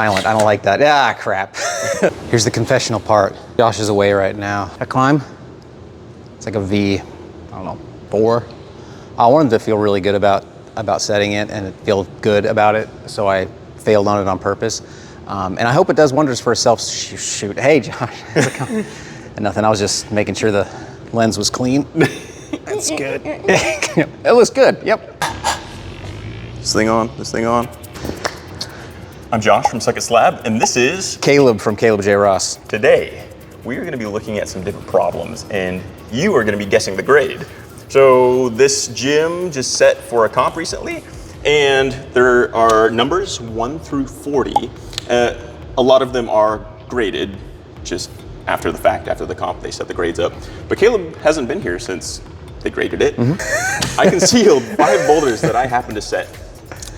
Silent, I don't like that. Ah, crap. Here's the confessional part. Josh is away right now. I climb, it's like a V, I don't know, 4. I wanted to feel really good about setting it and feel good about it, so I failed on it on purpose. And I hope it does wonders for a self-shoot. Hey, Josh, how's it going? And nothing, I was just making sure the lens was clean. That's good. It looks good, yep. This thing on. I'm Josh from Suck It Slab, and this is Caleb from Caleb J. Ross. Today, we are going to be looking at some different problems, and you are going to be guessing the grade. So this gym just set for a comp recently, and there are numbers 1 through 40. A lot of them are graded just after the fact, after the comp, they set the grades up. But Caleb hasn't been here since they graded it. Mm-hmm. I concealed 5 boulders that I happen to set.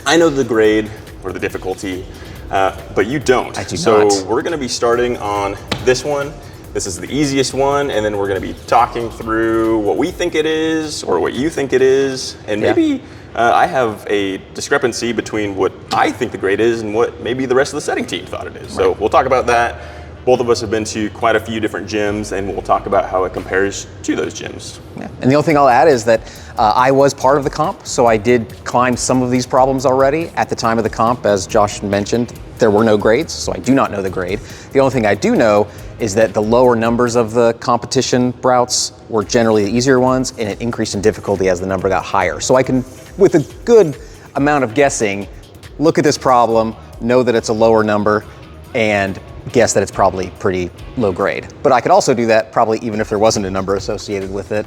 I know the grade or the difficulty, but you don't. I do not. So we're gonna be starting on this one. This is the easiest one, and then we're gonna be talking through what we think it is, or what you think it is, and maybe I have a discrepancy between what I think the grade is and what maybe the rest of the setting team thought it is. Right. So we'll talk about that. Both of us have been to quite a few different gyms, and we'll talk about how it compares to those gyms. Yeah. And the only thing I'll add is that I was part of the comp, so I did climb some of these problems already. At the time of the comp, as Josh mentioned, there were no grades, so I do not know the grade. The only thing I do know is that the lower numbers of the competition routes were generally the easier ones, and it increased in difficulty as the number got higher. So I can, with a good amount of guessing, look at this problem, know that it's a lower number, and guess that it's probably pretty low grade. But I could also do that probably even if there wasn't a number associated with it,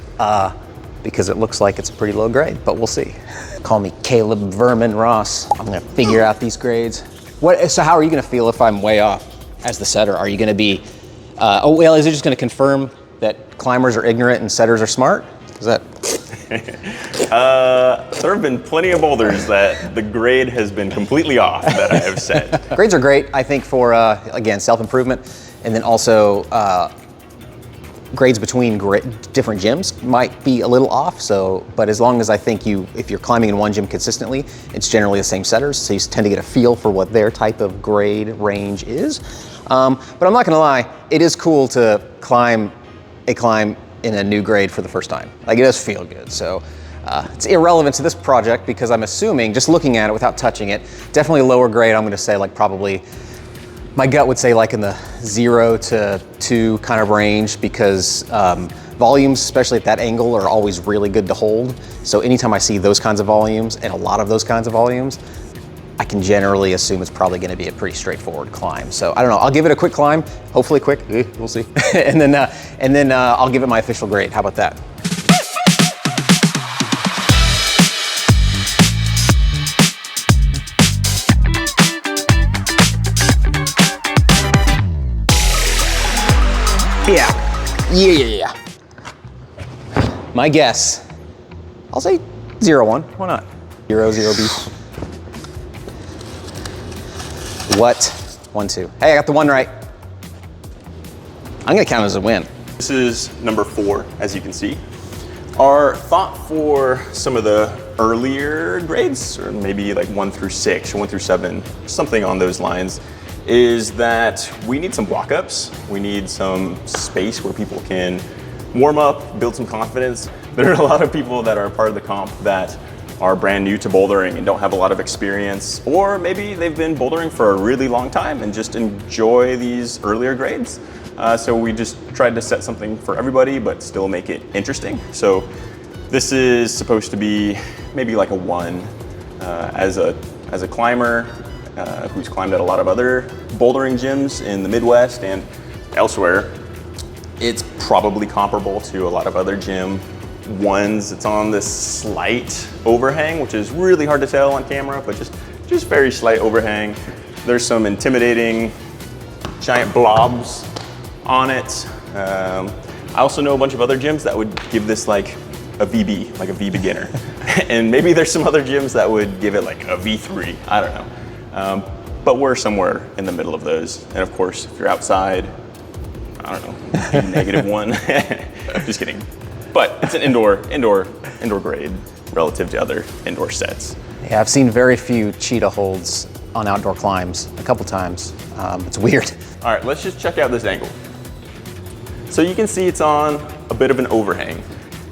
because it looks like it's a pretty low grade, but we'll see. Call me Caleb Vermin Ross. I'm gonna figure out these grades. So how are you gonna feel if I'm way off as the setter? Are you gonna be, is it just gonna confirm that climbers are ignorant and setters are smart? Is that? There have been plenty of boulders that the grade has been completely off that I have set. Grades are great, I think, for, again, self-improvement, and then also grades between different gyms might be a little off, but as long as I think if you're climbing in one gym consistently, it's generally the same setters, so you tend to get a feel for what their type of grade range is. But I'm not gonna lie, it is cool to climb in a new grade for the first time. Like, it does feel good. So it's irrelevant to this project because I'm assuming, just looking at it without touching it, definitely a lower grade. I'm gonna say like probably, my gut would say like in the 0 to 2 kind of range, because volumes, especially at that angle, are always really good to hold. So anytime I see those kinds of volumes and a lot of those kinds of volumes, I can generally assume it's probably gonna be a pretty straightforward climb. So I don't know, I'll give it a quick climb, hopefully quick, we'll see. and then I'll give it my official grade, how about that? Yeah. My guess, I'll say 0-1, why not? 0-0 B. What? 1-2. Hey, I got the 1 right. I'm gonna count it as a win. This is number 4, as you can see. Our thought for some of the earlier grades, or maybe like 1 through 6 or 1 through 7, something on those lines, is that we need some block-ups. We need some space where people can warm up, build some confidence. There are a lot of people that are part of the comp that are brand new to bouldering and don't have a lot of experience, or maybe they've been bouldering for a really long time and just enjoy these earlier grades. So we just tried to set something for everybody, but still make it interesting. So this is supposed to be maybe like a 1 as a climber who's climbed at a lot of other bouldering gyms in the Midwest and elsewhere. It's probably comparable to a lot of other gym 1s. It's on this slight overhang, which is really hard to tell on camera, but just very slight overhang. There's some intimidating giant blobs on it. I also know a bunch of other gyms that would give this like a VB, like a V beginner. And maybe there's some other gyms that would give it like a V3, I don't know. But we're somewhere in the middle of those. And of course, if you're outside, I don't know, -1. Just kidding. But it's an indoor grade relative to other indoor sets. Yeah, I've seen very few cheetah holds on outdoor climbs a couple times. It's weird. All right, let's just check out this angle. So you can see it's on a bit of an overhang.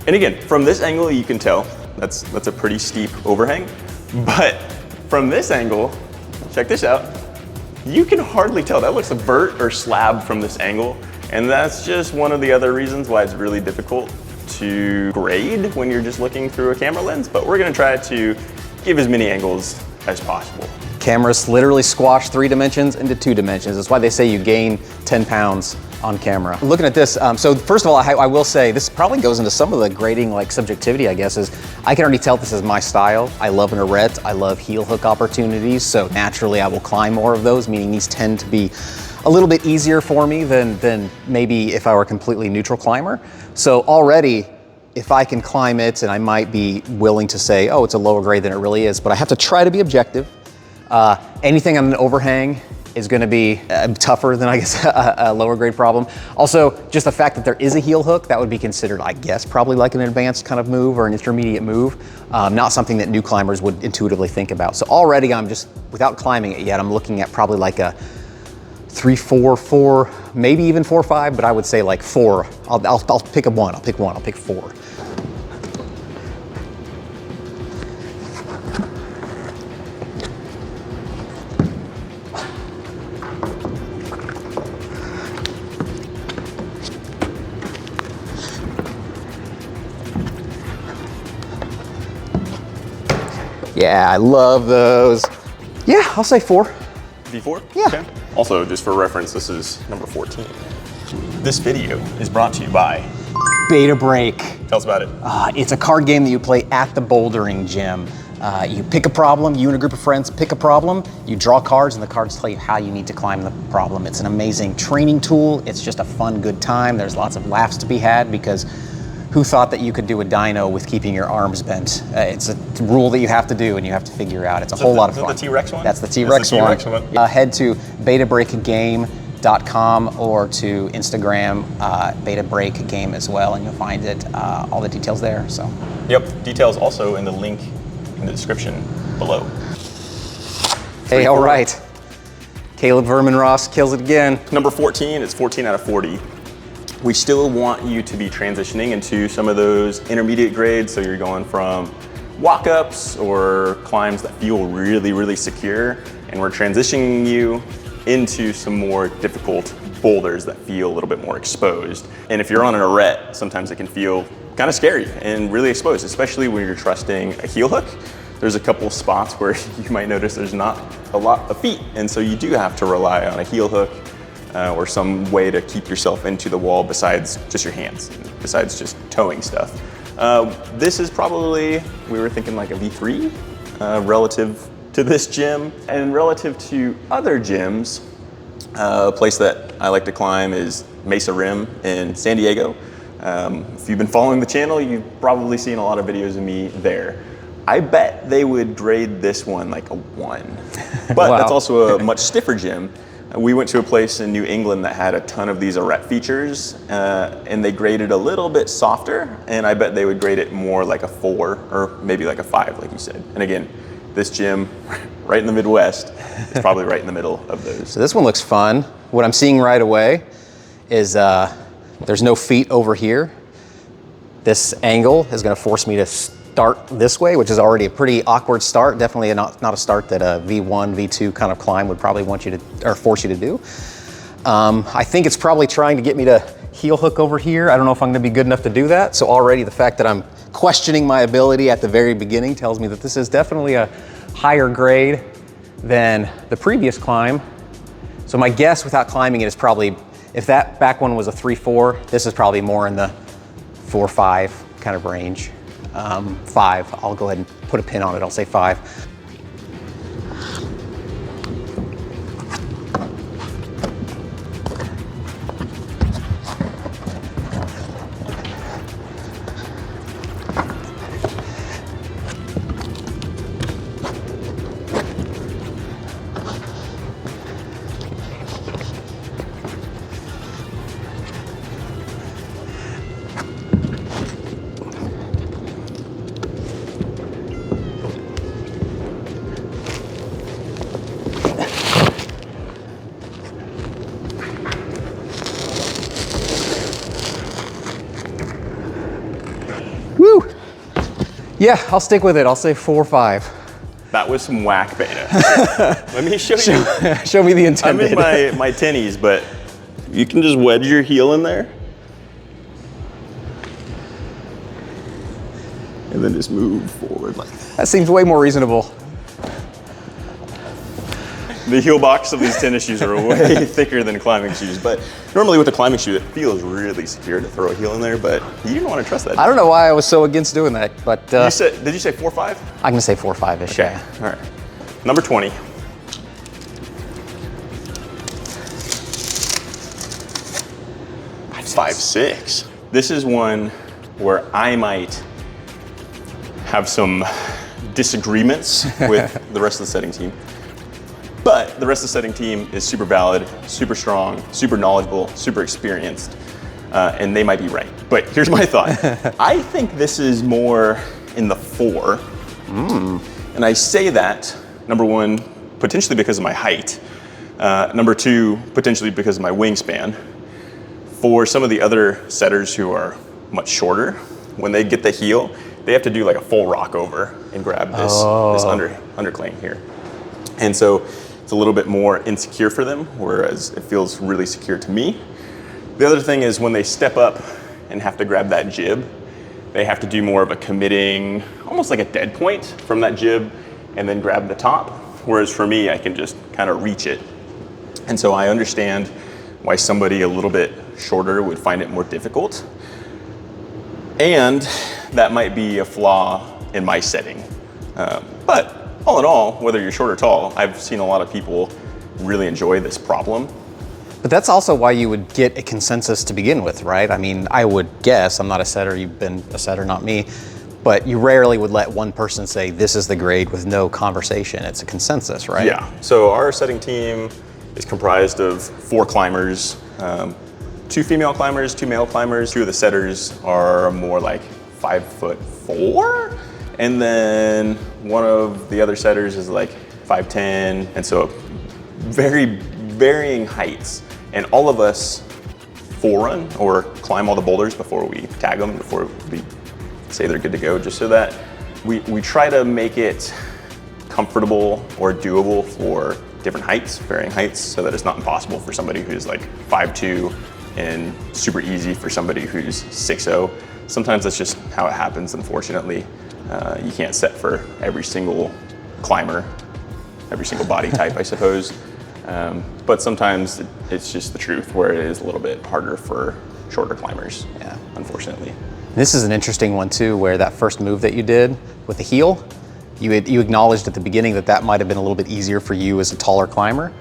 And again, from this angle, you can tell that's a pretty steep overhang. But from this angle, check this out, you can hardly tell. That looks a vert or slab from this angle. And that's just one of the other reasons why it's really difficult to grade when you're just looking through a camera lens. But we're gonna try to give as many angles as possible. Cameras literally squash 3 dimensions into 2 dimensions. That's why they say you gain 10 pounds on camera. Looking at this, so first of all, I will say this probably goes into some of the grading like subjectivity, I guess, is I can already tell this is my style. I love an arete, I love heel hook opportunities, so naturally I will climb more of those, meaning these tend to be a little bit easier for me than maybe if I were a completely neutral climber. So already, if I can climb it, and I might be willing to say, oh, it's a lower grade than it really is, but I have to try to be objective. Anything on an overhang is gonna be tougher than, I guess, a lower grade problem. Also, just the fact that there is a heel hook, that would be considered, I guess, probably like an advanced kind of move or an intermediate move, not something that new climbers would intuitively think about. So already I'm just, without climbing it yet, I'm looking at probably like a 3, 4, 4, maybe even 4, 5, but I would say like 4. I'll pick a 1, I'll pick 1, I'll pick 4. Yeah, I love those. Yeah, I'll say 4. V4? Yeah. Okay. Also, just for reference, this is number 14. This video is brought to you by Beta Break. Tell us about it. It's a card game that you play at the bouldering gym. You pick a problem, you and a group of friends pick a problem, you draw cards, and the cards tell you how you need to climb the problem. It's an amazing training tool. It's just a fun, good time. There's lots of laughs to be had because who thought that you could do a dyno with keeping your arms bent? It's a rule that you have to do and you have to figure out. It's a whole lot of fun. Is that the T-Rex one? That's the T-Rex one. Head to betabreakgame.com or to Instagram, Beta Break Game as well, and you'll find it, all the details there. So. Yep, details also in the link in the description below. Hey, all right. Caleb Verman Ross kills it again. Number 14, it's 14 out of 40. We still want you to be transitioning into some of those intermediate grades. So you're going from walk-ups or climbs that feel really, really secure. And we're transitioning you into some more difficult boulders that feel a little bit more exposed. And if you're on an arete, sometimes it can feel kind of scary and really exposed, especially when you're trusting a heel hook. There's a couple spots where you might notice there's not a lot of feet. And so you do have to rely on a heel hook or some way to keep yourself into the wall besides just your hands, besides just towing stuff. This is probably, we were thinking like a V3 relative to this gym. And relative to other gyms, a place that I like to climb is Mesa Rim in San Diego. If you've been following the channel, you've probably seen a lot of videos of me there. I bet they would grade this one like a 1. But wow. That's also a much stiffer gym. We went to a place in New England that had a ton of these arete features, and they graded a little bit softer, and I bet they would grade it more like a 4 or maybe like a 5, like you said. And again, this gym right in the Midwest is probably right in the middle of those. So this one looks fun. What I'm seeing right away is there's no feet over here. This angle is gonna force me to start this way, which is already a pretty awkward start. Definitely not a start that a V1, V2 kind of climb would probably want you to, or force you to do. I think it's probably trying to get me to heel hook over here. I don't know if I'm gonna be good enough to do that. So already the fact that I'm questioning my ability at the very beginning tells me that this is definitely a higher grade than the previous climb. So my guess without climbing it is probably, if that back one was a 3-4, this is probably more in the 4-5 kind of range. 5, I'll go ahead and put a pin on it, I'll say 5. Yeah, I'll stick with it. I'll say 4 or 5. That was some whack beta. Let me show you. Show me the intent. I'm in my tennies, but you can just wedge your heel in there. And then just move forward like that. That seems way more reasonable. The heel box of these tennis shoes are way thicker than climbing shoes, but normally with a climbing shoe, it feels really secure to throw a heel in there, but you didn't want to trust that. I don't know why I was so against doing that, but... did you say 4 or 5? I'm gonna say 4 or 5-ish. Okay, Yeah. all right. Number 20. 5-6. This is one where I might have some disagreements with the rest of the setting team. But the rest of the setting team is super valid, super strong, super knowledgeable, super experienced, and they might be right. But here's my thought. I think this is more in the 4. And I say that, number 1, potentially because of my height. Number 2, potentially because of my wingspan. For some of the other setters who are much shorter, when they get the heel, they have to do like a full rock over and grab this undercling here. And so it's a little bit more insecure for them, whereas it feels really secure to me. The other thing is when they step up and have to grab that jib, they have to do more of a committing, almost like a dead point from that jib and then grab the top. Whereas for me, I can just kind of reach it. And so I understand why somebody a little bit shorter would find it more difficult. And that might be a flaw in my setting. But all in all, whether you're short or tall, I've seen a lot of people really enjoy this problem. But that's also why you would get a consensus to begin with, right? I mean, I would guess, I'm not a setter, you've been a setter, not me, but you rarely would let one person say, this is the grade with no conversation. It's a consensus, right? Yeah, so our setting team is comprised of 4 climbers, 2 female climbers, 2 male climbers. 2 of the setters are more like 5'4", and then one of the other setters is like 5'10", and so very varying heights. And all of us forerun or climb all the boulders before we tag them, before we say they're good to go, just so that we try to make it comfortable or doable for different heights, varying heights, so that it's not impossible for somebody who's like 5'2", and super easy for somebody who's 6'0". Sometimes that's just how it happens, unfortunately. You can't set for every single climber, every single body type, I suppose. But sometimes it's just the truth, where it is a little bit harder for shorter climbers, yeah, unfortunately. This is an interesting one too, where that first move that you did with the heel, you acknowledged at the beginning that might have been a little bit easier for you as a taller climber.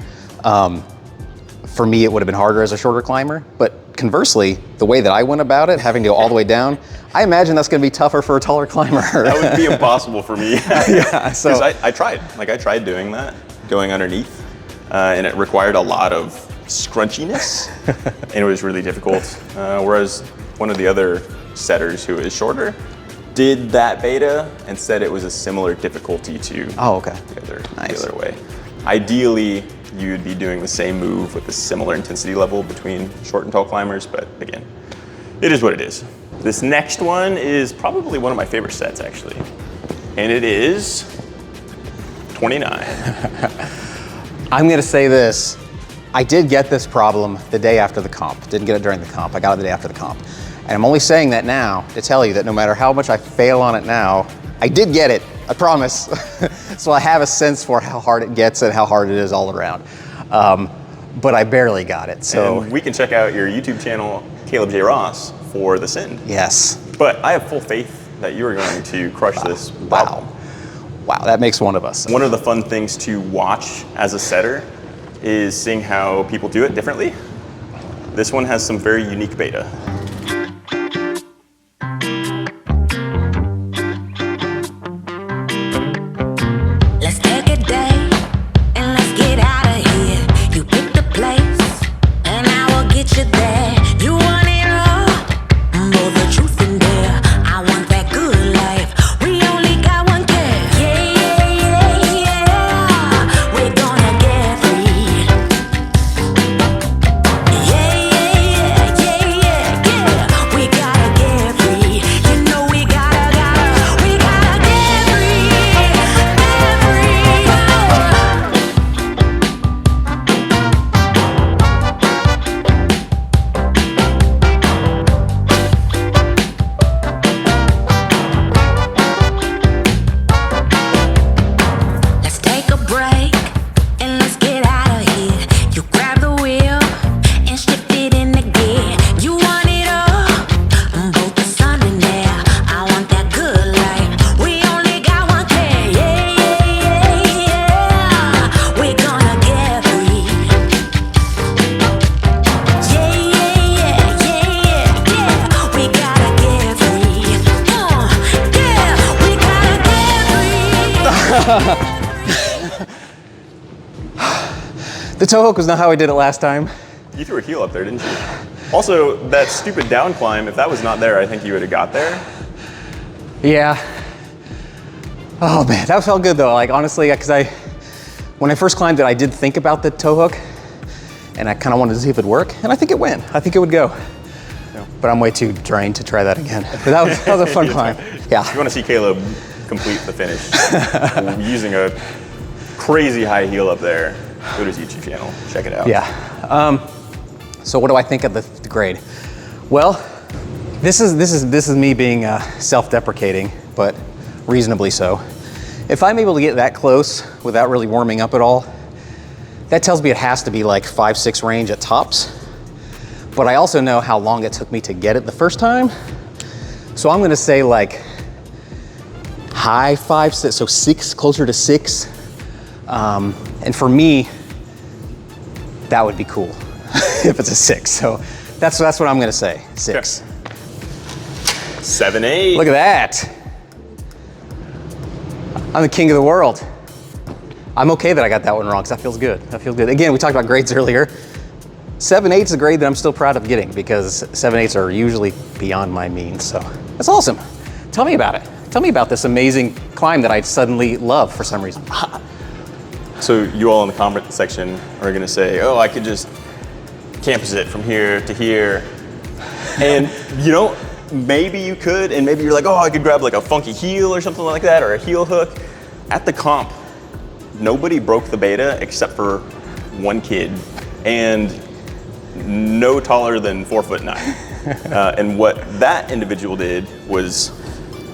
For me, it would have been harder as a shorter climber, but conversely, the way that I went about it, having to go all the way down, I imagine that's gonna be tougher for a taller climber. That would be impossible for me. Yeah, so. Because I tried doing that, going underneath, and it required a lot of scrunchiness, and it was really difficult. Whereas one of the other setters who is shorter did that beta and said it was a similar difficulty to the other way. Ideally, you'd be doing the same move with a similar intensity level between short and tall climbers, but again, it is what it is. This next one is probably one of my favorite sets, actually, and it is 29. I'm gonna say this. I did get this problem the day after the comp. Didn't get it during the comp. I got it the day after the comp. And I'm only saying that now to tell you that no matter how much I fail on it now, I did get it, I promise. So I have a sense for how hard it gets and how hard it is all around. But I barely got it, so. And we can check out your YouTube channel, Caleb J. Ross, for the Send. Yes. But I have full faith that you are going to crush this problem. Wow, that makes one of us. One of the fun things to watch as a setter is seeing how people do it differently. This one has some very unique beta. Let's take a day and let's get out of here. You pick the place and I will get you there. You want it all, both the truth and dare. I want that good life. We only got one care. Yeah, yeah, yeah, yeah. We're gonna get free. Yeah, yeah, yeah, yeah, yeah. The toe hook was not how I did it last time. You threw a heel up there, didn't you? Also, that stupid down climb, if that was not there, I think you would have got there. Yeah. Oh man, that felt good though. Like honestly, because when I first climbed it, I did think about the toe hook, and I kind of wanted to see if it'd work, and I think it went. I think it would go. Yeah. But I'm way too drained to try that again. But that was a fun climb. Yeah. If you want to see Caleb complete the finish using a crazy high heel up there, go to his YouTube channel. Check it out. Yeah. So what do I think of the grade? Well, this is me being self-deprecating, but reasonably so. If I'm able to get that close without really warming up at all, that tells me it has to be like 5-6 range at tops. But I also know how long it took me to get it the first time. So I'm gonna say like high 5, 6, so 6, closer to 6. And for me, that would be cool if it's a 6. So that's what I'm gonna say, 6. Okay. 7-8. Look at that. I'm the king of the world. I'm okay that I got that one wrong because that feels good. That feels good. Again, we talked about grades earlier. 7/8 is a grade that I'm still proud of getting because 7/8s are usually beyond my means. So that's awesome. Tell me about it. Tell me about this amazing climb that I suddenly love for some reason. So you all in the comment section are gonna say, oh, I could just campus it from here to here. And you know, maybe you could, and maybe you're like, oh, I could grab like a funky heel or something like that, or a heel hook. At the comp, nobody broke the beta except for one kid, and no taller than 4'9". And what that individual did was,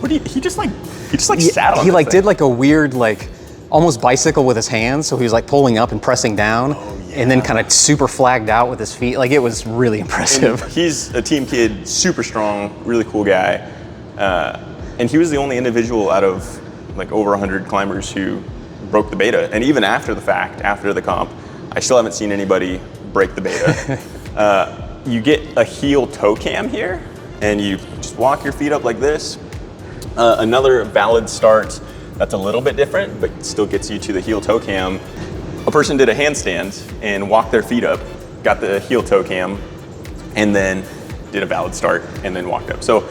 he just sat on. He the like thing. did like a weird like almost bicycle with his hands. So he was like pulling up and pressing down, and then kind of super flagged out with his feet. Like it was really impressive. And he's a team kid, super strong, really cool guy, and he was the only individual out of like over 100 climbers who broke the beta. And even after the fact, after the comp, I still haven't seen anybody break the beta. You get a heel toe cam here, and you just walk your feet up like this. Another valid start that's a little bit different, but still gets you to the heel toe cam. A person did a handstand and walked their feet up, got the heel toe cam, and then did a valid start and then walked up. So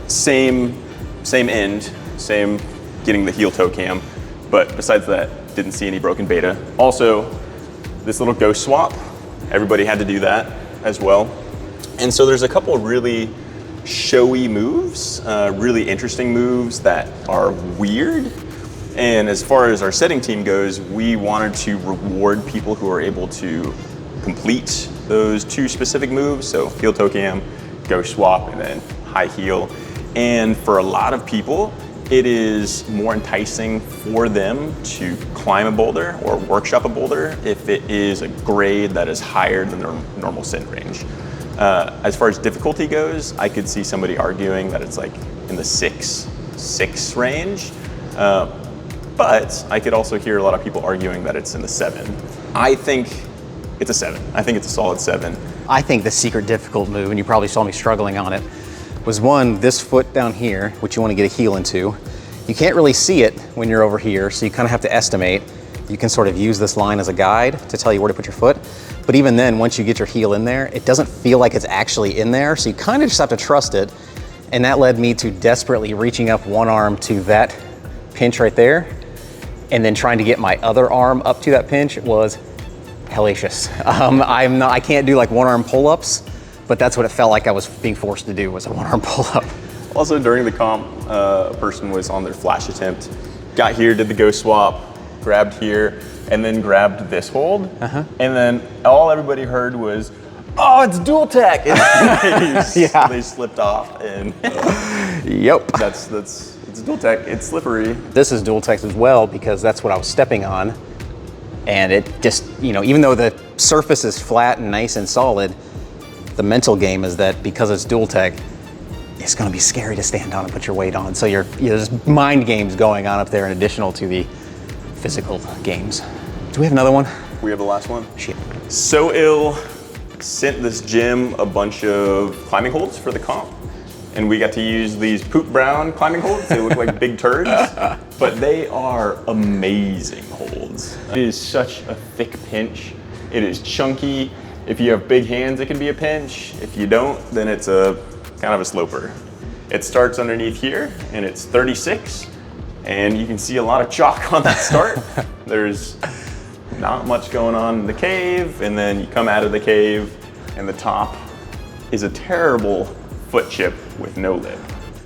same end, same getting the heel toe cam, but besides that, didn't see any broken beta. Also, this little ghost swap, everybody had to do that as well. And so there's a couple of really showy moves, really interesting moves that are weird. And as far as our setting team goes, we wanted to reward people who are able to complete those 2 specific moves. So heel toe cam, ghost swap, and then high heel. And for a lot of people, it is more enticing for them to climb a boulder or workshop a boulder if it is a grade that is higher than their normal sin range. As far as difficulty goes, I could see somebody arguing that it's like in the 6 range. But I could also hear a lot of people arguing that it's in the 7. I think it's a 7. I think it's a solid 7. I think the secret difficult move, and you probably saw me struggling on it, was one, this foot down here, which you want to get a heel into. You can't really see it when you're over here, so you kind of have to estimate. You can sort of use this line as a guide to tell you where to put your foot. But even then, once you get your heel in there, it doesn't feel like it's actually in there, so you kind of just have to trust it. And that led me to desperately reaching up one arm to that pinch right there, and then trying to get my other arm up to that pinch was hellacious. I can't do like one arm pull-ups, but that's what it felt like I was being forced to do, was a one arm pull-up. Also during the comp, a person was on their flash attempt, got here, did the ghost swap, grabbed here, and then grabbed this hold. And then all everybody heard was, oh, it's dual tech. And they slipped off, and Yep. it's dual tech, it's slippery. This is dual tech as well because that's what I was stepping on. And it just, even though the surface is flat and nice and solid, the mental game is that because it's dual tech, it's gonna be scary to stand on and put your weight on. So there's mind games going on up there in addition to the physical games. Do we have another one? We have the last one. Shit. So Ill sent this gym a bunch of climbing holds for the comp, and we got to use these poop brown climbing holds. They look like big turds, but they are amazing holds. It is such a thick pinch, It is chunky. If you have big hands, it can be a pinch. If you don't, then it's a kind of a sloper. It starts underneath here and it's 36, and you can see a lot of chalk on that start. There's not much going on in the cave, and then you come out of the cave and the top is a terrible foot chip with no lip.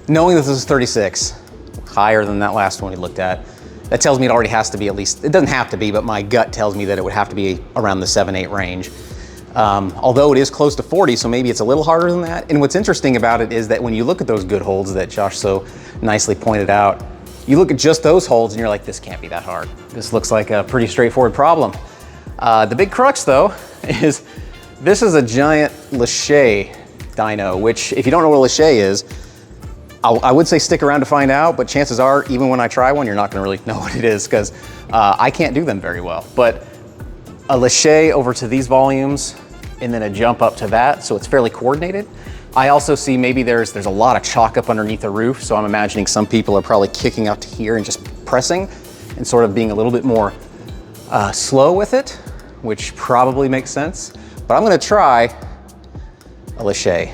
Knowing that this is 36, higher than that last one we looked at, that tells me it already has to be at least, it doesn't have to be, but my gut tells me that it would have to be around the 7-8 range. Although it is close to 40, so maybe it's a little harder than that. And what's interesting about it is that when you look at those good holds that Josh so nicely pointed out, you look at just those holds and you're like, this can't be that hard. This looks like a pretty straightforward problem. The big crux though is this is a giant Lachey dyno, which if you don't know what a Lachey is, I would say stick around to find out, but chances are even when I try one, you're not gonna really know what it is because I can't do them very well. But a Lachey over to these volumes and then a jump up to that, so it's fairly coordinated. I also see maybe there's a lot of chalk up underneath the roof, so I'm imagining some people are probably kicking up to here and just pressing and sort of being a little bit more slow with it, which probably makes sense. But I'm gonna try a Lachey.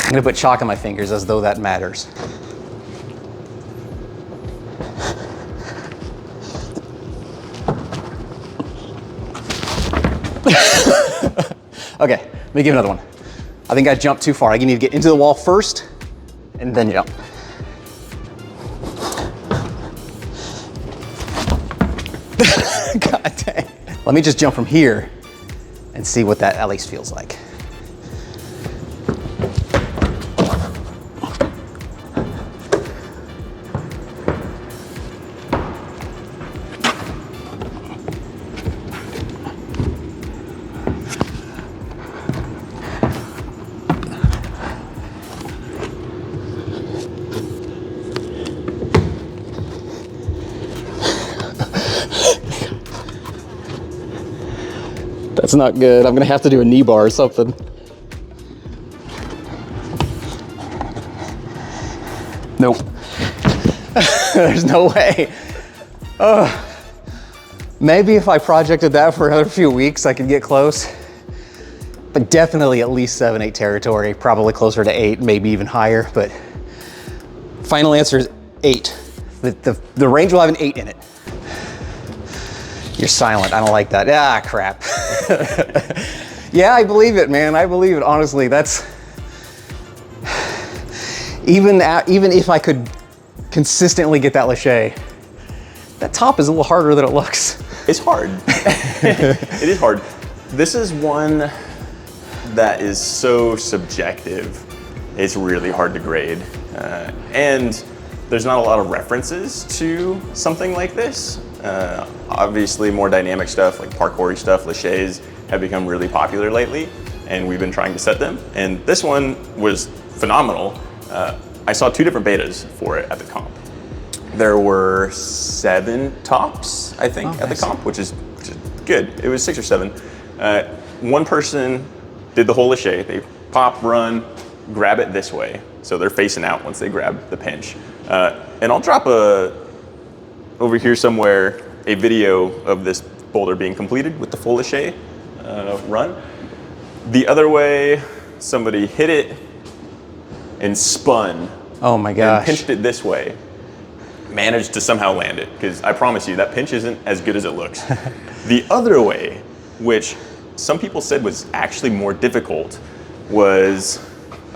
I'm gonna put chalk on my fingers as though that matters. Okay, let me give another one. I think I jumped too far. I need to get into the wall first and then jump. God dang. Let me just jump from here and see what that at least feels like. That's not good. I'm gonna have to do a knee bar or something. Nope. There's no way. Maybe if I projected that for another few weeks, I could get close. But definitely at least 7-8 territory, probably closer to 8, maybe even higher. But final answer is 8. The range will have an 8 in it. You're silent, I don't like that. Ah, crap. Yeah, I believe it, man. I believe it, honestly. That's, even if I could consistently get that Lachey, that top is a little harder than it looks. It's hard. It is hard. This is one that is so subjective. It's really hard to grade. And there's not a lot of references to something like this. Obviously more dynamic stuff like parkour stuff, Lacheys have become really popular lately, and we've been trying to set them. And this one was phenomenal. I saw 2 different betas for it at the comp. There were 7 tops, I think, at the comp, which is good. It was 6 or 7. One person did the whole Lachey. They pop, run, grab it this way. So they're facing out once they grab the pinch. And I'll drop over here somewhere, a video of this boulder being completed with the full Lachey run. The other way, somebody hit it and spun. Oh my gosh. And pinched it this way. Managed to somehow land it, because I promise you, that pinch isn't as good as it looks. The other way, which some people said was actually more difficult, was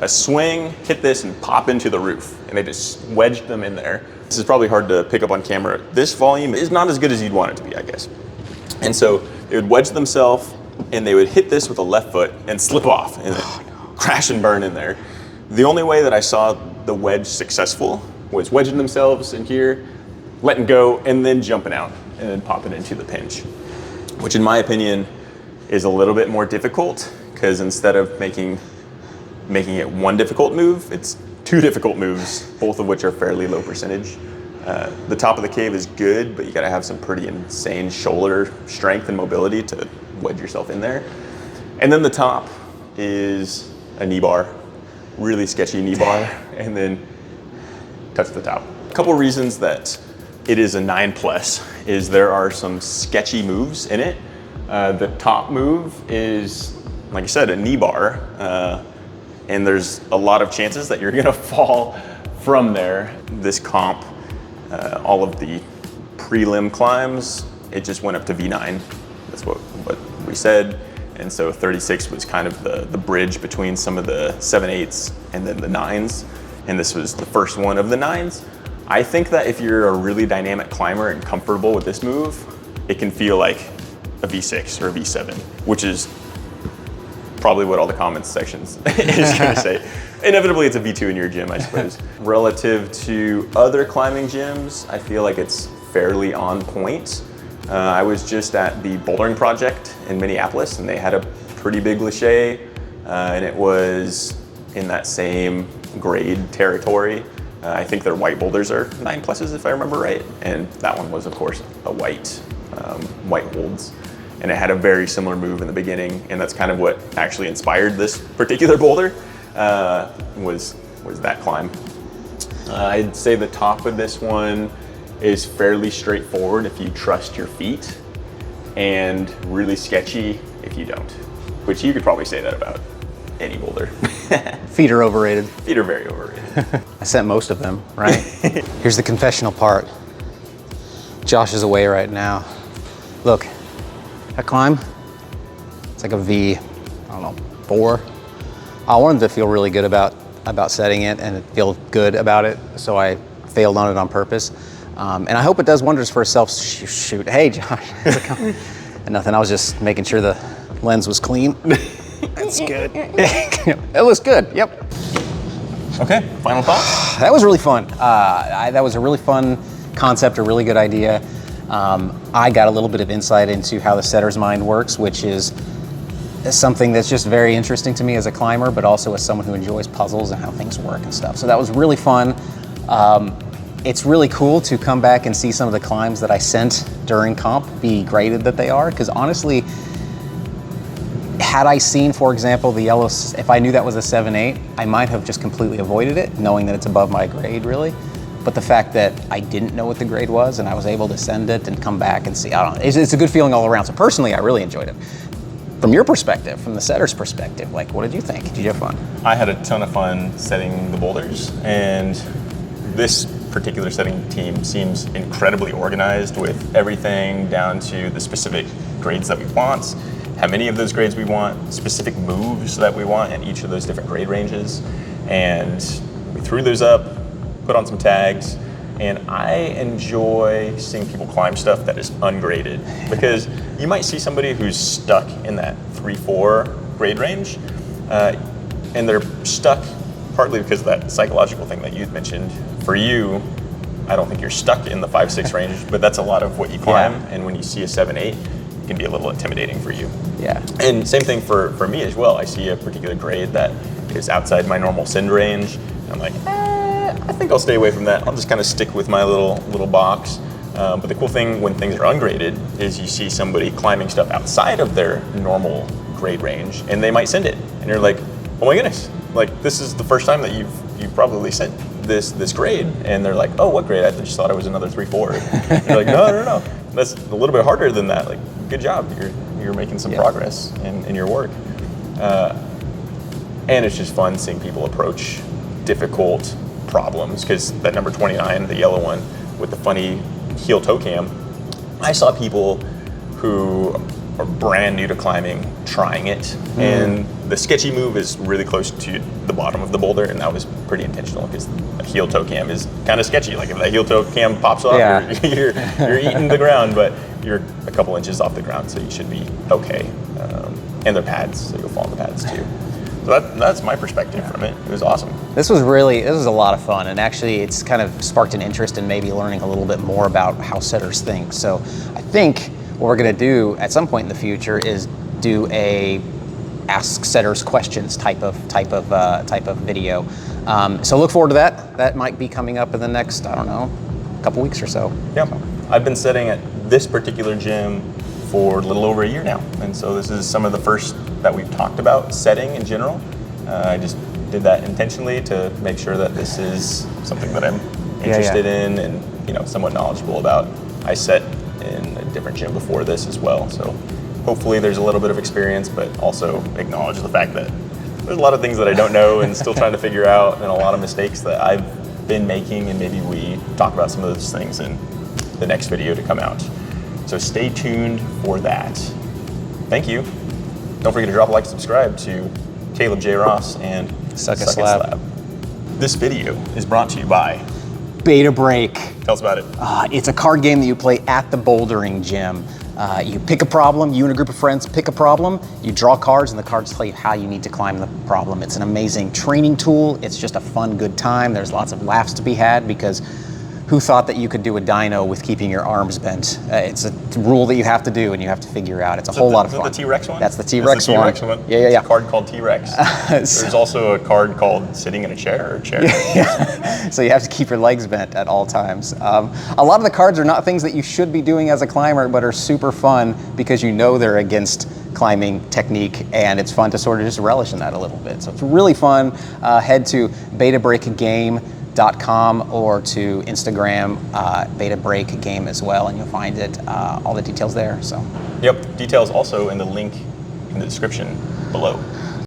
a swing, hit this, and pop into the roof. And they just wedged them in there. This is probably hard to pick up on camera. This volume is not as good as you'd want it to be, I guess. And so they would wedge themselves, and they would hit this with a left foot and slip off, and crash and burn in there. The only way that I saw the wedge successful was wedging themselves in here, letting go, and then jumping out, and then popping into the pinch. Which in my opinion is a little bit more difficult, because instead of making it one difficult move, it's 2 difficult moves, both of which are fairly low percentage. The top of the cave is good, but you gotta have some pretty insane shoulder strength and mobility to wedge yourself in there. And then the top is a knee bar, really sketchy knee bar, and then touch the top. A couple reasons that it is a 9+ is there are some sketchy moves in it. The top move is, like I said, a knee bar, and there's a lot of chances that you're gonna fall from there. This comp, all of the prelim climbs, it just went up to V9. That's what we said. And so 36 was kind of the bridge between some of the 7/8s and then the 9s. And this was the first one of the 9s. I think that if you're a really dynamic climber and comfortable with this move, it can feel like a V6 or a V7, which is probably what all the comments sections is gonna say. Inevitably, it's a V2 in your gym, I suppose. Relative to other climbing gyms, I feel like it's fairly on point. I was just at the bouldering project in Minneapolis, and they had a pretty big lache, and it was in that same grade territory. I think their white boulders are 9+, if I remember right, and that one was, of course, a white holds. And it had a very similar move in the beginning, and that's kind of what actually inspired this particular boulder, was that climb. I'd say the top of this one is fairly straightforward if you trust your feet, and really sketchy if you don't, which you could probably say that about any boulder. Feet are overrated. Feet are very overrated. I sent most of them, right? Here's the confessional part. Josh is away right now. Look, that climb, it's like a V, I don't know, 4. I wanted to feel really good about setting it and feel good about it, so I failed on it on purpose. And I hope it does wonders for a self-shoot. Hey, Josh, how's it going? Nothing, I was just making sure the lens was clean. That's good. It looks good, yep. Okay, final thoughts? That was really fun. That was a really fun concept, a really good idea. I got a little bit of insight into how the setter's mind works, which is something that's just very interesting to me as a climber, but also as someone who enjoys puzzles and how things work and stuff. So that was really fun. It's really cool to come back and see some of the climbs that I sent during comp be graded that they are, because honestly, had I seen, for example, the yellow, if I knew that was a 7/8, I might have just completely avoided it, knowing that it's above my grade, really. But the fact that I didn't know what the grade was and I was able to send it and come back and see, I don't know, it's a good feeling all around. So personally, I really enjoyed it. From your perspective, from the setter's perspective, like, what did you think? Did you have fun? I had a ton of fun setting the boulders, and this particular setting team seems incredibly organized with everything down to the specific grades that we want, how many of those grades we want, specific moves that we want in each of those different grade ranges. And we threw those up, put on some tags, and I enjoy seeing people climb stuff that is ungraded, because you might see somebody who's stuck in that 3-4 grade range, and they're stuck partly because of that psychological thing that you'd mentioned. For you, I don't think you're stuck in the 5-6 range, but that's a lot of what you climb, Yeah. and when you see a 7-8, it can be a little intimidating for you. Yeah. And same thing for me as well. I see a particular grade that is outside my normal send range, and I'm like, I think I'll stay away from that. I'll just kind of stick with my little box. But the cool thing when things are ungraded is you see somebody climbing stuff outside of their normal grade range, and they might send it, and you're like, oh my goodness, like this is the first time that you've probably sent this grade, and they're like, oh, what grade? I just thought it was another 3-4. You're like, no, that's a little bit harder than that. Like, good job, you're making some progress in your work, and it's just fun seeing people approach difficult problems, because that number 29, the yellow one with the funny heel toe cam, I saw people who are brand new to climbing trying it, and the sketchy move is really close to the bottom of the boulder, and that was pretty intentional, because the heel toe cam is kind of sketchy. Like if that heel toe cam pops off, you're eating the ground, but you're a couple inches off the ground, so you should be okay. And they're pads, so you'll fall on the pads too. So that's my perspective from it. It was awesome. This was a lot of fun, and actually it's kind of sparked an interest in maybe learning a little bit more about how setters think. So I think what we're gonna do at some point in the future is do a ask setters questions type of video. So look forward to that. That might be coming up in the next, I don't know, couple weeks or so. Yeah, I've been setting at this particular gym for a little over a year now, and so this is some of the first that we've talked about setting in general. I just did that intentionally to make sure that this is something that I'm interested in and somewhat knowledgeable about. I set in a different gym before this as well, so hopefully there's a little bit of experience, but also acknowledge the fact that there's a lot of things that I don't know and still trying to figure out, and a lot of mistakes that I've been making, and maybe we talk about some of those things in the next video to come out. So stay tuned for that. Thank you. Don't forget to drop a like and subscribe to Caleb J. Ross and Suck a Slab. This video is brought to you by Beta Break. Tell us about it. It's a card game that you play at the bouldering gym. You pick a problem, you and a group of friends pick a problem, you draw cards, and the cards tell you how you need to climb the problem. It's an amazing training tool. It's just a fun, good time. There's lots of laughs to be had because who thought that you could do a dyno with keeping your arms bent? It's a rule that you have to do and you have to figure out. It's a whole lot of fun. Is that the T-Rex one? That's the T-Rex one. T-Rex one? Yeah. It's a card called T-Rex. There's also a card called sitting in a chair or chair. Yeah. So you have to keep your legs bent at all times. A lot of the cards are not things that you should be doing as a climber, but are super fun because you know they're against climbing technique, and it's fun to sort of just relish in that a little bit. So it's really fun. Head to betabreakgame.com or to Instagram, Beta Break Game as well, and you'll find it, all the details there. So. Yep, details also in the link in the description below.